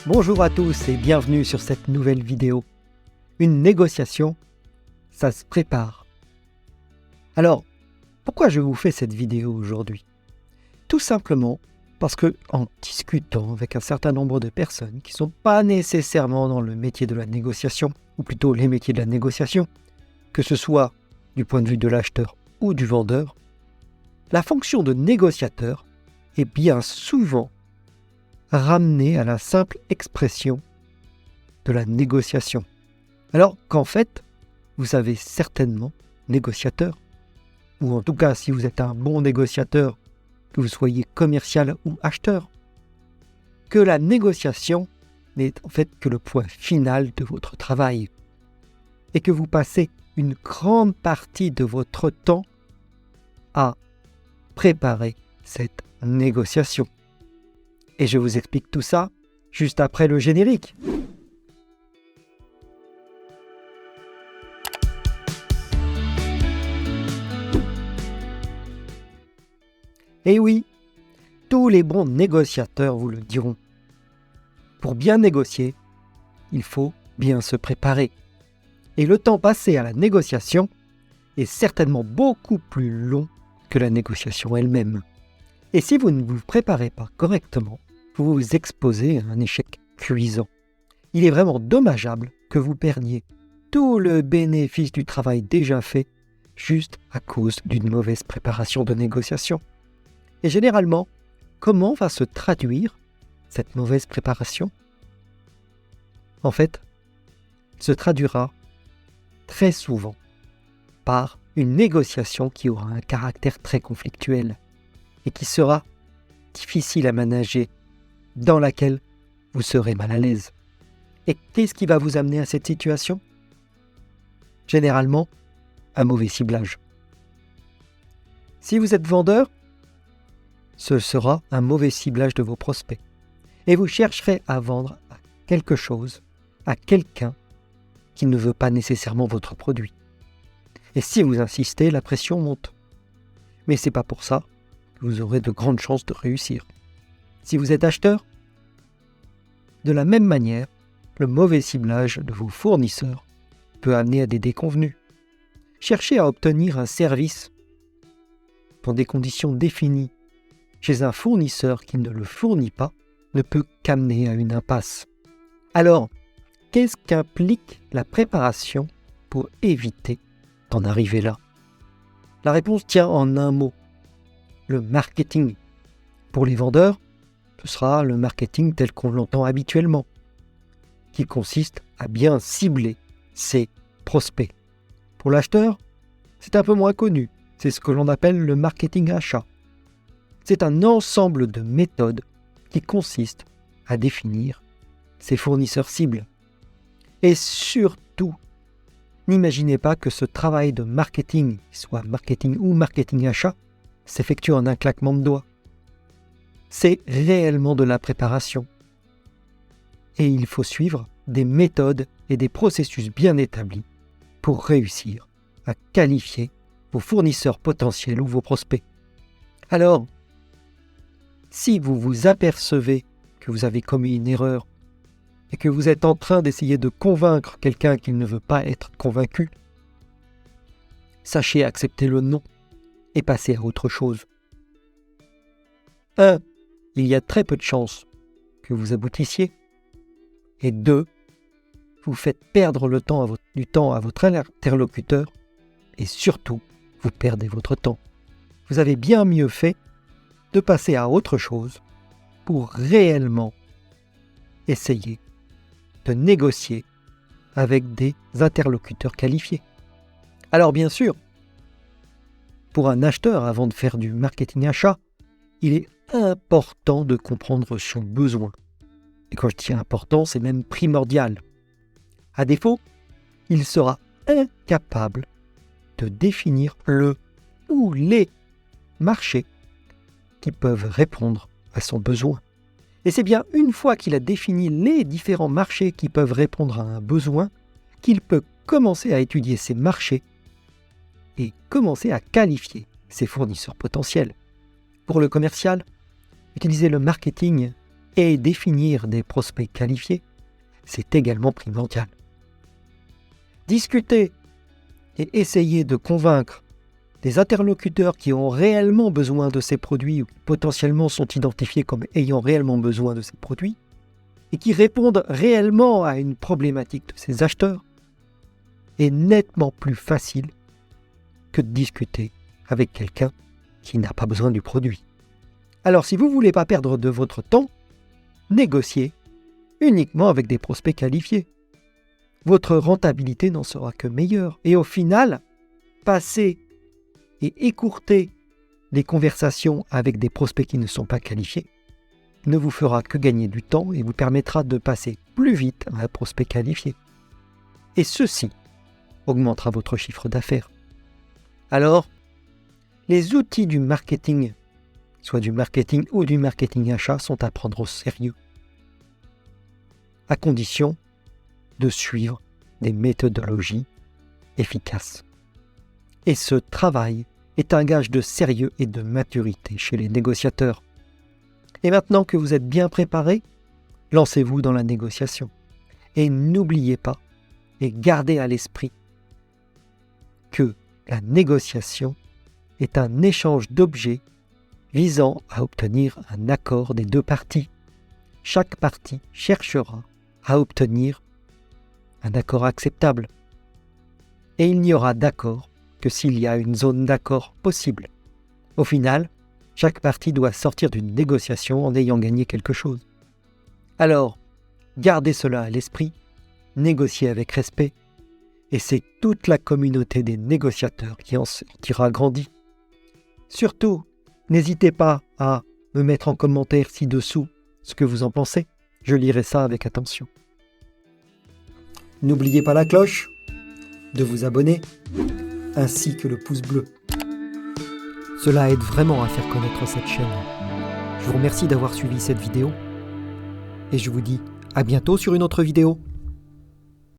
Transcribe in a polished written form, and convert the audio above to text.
Bonjour à tous et bienvenue sur cette nouvelle vidéo. Une négociation, ça se prépare. Alors, pourquoi je vous fais cette vidéo aujourd'hui? Tout simplement parce que, en discutant avec un certain nombre de personnes qui ne sont pas nécessairement dans le métier de la négociation, ou plutôt les métiers de la négociation, que ce soit du point de vue de l'acheteur ou du vendeur, la fonction de négociateur est bien souvent ramenée à la simple expression de la négociation. Alors qu'en fait, vous savez certainement négociateur, ou en tout cas si vous êtes un bon négociateur, que vous soyez commercial ou acheteur, que la négociation n'est en fait que le point final de votre travail et que vous passez une grande partie de votre temps à préparer cette négociation. Et je vous explique tout ça juste après le générique. Et oui, tous les bons négociateurs vous le diront. Pour bien négocier, il faut bien se préparer. Et le temps passé à la négociation est certainement beaucoup plus long que la négociation elle-même. Et si vous ne vous préparez pas correctement, vous vous exposez à un échec cuisant. Il est vraiment dommageable que vous perdiez tout le bénéfice du travail déjà fait juste à cause d'une mauvaise préparation de négociation. Et généralement, comment va se traduire cette mauvaise préparation? En fait, elle se traduira très souvent par une négociation qui aura un caractère très conflictuel et qui sera difficile à manager, dans laquelle vous serez mal à l'aise. Et qu'est-ce qui va vous amener à cette situation? Généralement, un mauvais ciblage. Si vous êtes vendeur, ce sera un mauvais ciblage de vos prospects. Et vous chercherez à vendre quelque chose à quelqu'un qui ne veut pas nécessairement votre produit. Et si vous insistez, la pression monte. Mais ce n'est pas pour ça que vous aurez de grandes chances de réussir. Si vous êtes acheteur, de la même manière, le mauvais ciblage de vos fournisseurs peut amener à des déconvenues. Chercher à obtenir un service dans des conditions définies chez un fournisseur qui ne le fournit pas ne peut qu'amener à une impasse. Alors, qu'est-ce qu'implique la préparation pour éviter d'en arriver là? La réponse tient en un mot, le marketing. Pour les vendeurs, ce sera le marketing tel qu'on l'entend habituellement, qui consiste à bien cibler ses prospects. Pour l'acheteur, c'est un peu moins connu, c'est ce que l'on appelle le marketing achat. C'est un ensemble de méthodes qui consiste à définir ses fournisseurs cibles. Et surtout, n'imaginez pas que ce travail de marketing, soit marketing ou marketing achat, s'effectue en un claquement de doigts. C'est réellement de la préparation. Et il faut suivre des méthodes et des processus bien établis pour réussir à qualifier vos fournisseurs potentiels ou vos prospects. Alors, si vous vous apercevez que vous avez commis une erreur et que vous êtes en train d'essayer de convaincre quelqu'un qui ne veut pas être convaincu, sachez accepter le non et passer à autre chose. 1. Il y a très peu de chances que vous aboutissiez. Et 2. Vous faites perdre du temps à votre interlocuteur et surtout, vous perdez votre temps. Vous avez bien mieux fait de passer à autre chose pour réellement essayer de négocier avec des interlocuteurs qualifiés. Alors bien sûr, pour un acheteur, avant de faire du marketing achat, il est important de comprendre son besoin. Et quand je dis important, c'est même primordial. À défaut, il sera incapable de définir le ou les marchés qui peuvent répondre à son besoin. Et c'est bien une fois qu'il a défini les différents marchés qui peuvent répondre à un besoin qu'il peut commencer à étudier ces marchés et commencer à qualifier ses fournisseurs potentiels. Pour le commercial, utiliser le marketing et définir des prospects qualifiés, c'est également primordial. Discuter et essayer de convaincre des interlocuteurs qui ont réellement besoin de ces produits ou qui potentiellement sont identifiés comme ayant réellement besoin de ces produits et qui répondent réellement à une problématique de ces acheteurs est nettement plus facile que de discuter avec quelqu'un qui n'a pas besoin du produit. Alors si vous ne voulez pas perdre de votre temps, négociez uniquement avec des prospects qualifiés. Votre rentabilité n'en sera que meilleure. Et au final, passer et écourter les conversations avec des prospects qui ne sont pas qualifiés ne vous fera que gagner du temps et vous permettra de passer plus vite à un prospect qualifié. Et ceci augmentera votre chiffre d'affaires. Alors, les outils du marketing, soit du marketing ou du marketing achat, sont à prendre au sérieux, à condition de suivre des méthodologies efficaces. Et ce travail est un gage de sérieux et de maturité chez les négociateurs. Et maintenant que vous êtes bien préparé, lancez-vous dans la négociation. Et n'oubliez pas et gardez à l'esprit que la négociation est un échange d'objets visant à obtenir un accord des deux parties. Chaque partie cherchera à obtenir un accord acceptable. Et il n'y aura d'accord que s'il y a une zone d'accord possible. Au final, chaque partie doit sortir d'une négociation en ayant gagné quelque chose. Alors, gardez cela à l'esprit, négociez avec respect, et c'est toute la communauté des négociateurs qui en sortira grandie. Surtout, n'hésitez pas à me mettre en commentaire ci-dessous ce que vous en pensez. Je lirai ça avec attention. N'oubliez pas la cloche, de vous abonner, ainsi que le pouce bleu. Cela aide vraiment à faire connaître cette chaîne. Je vous remercie d'avoir suivi cette vidéo et je vous dis à bientôt sur une autre vidéo.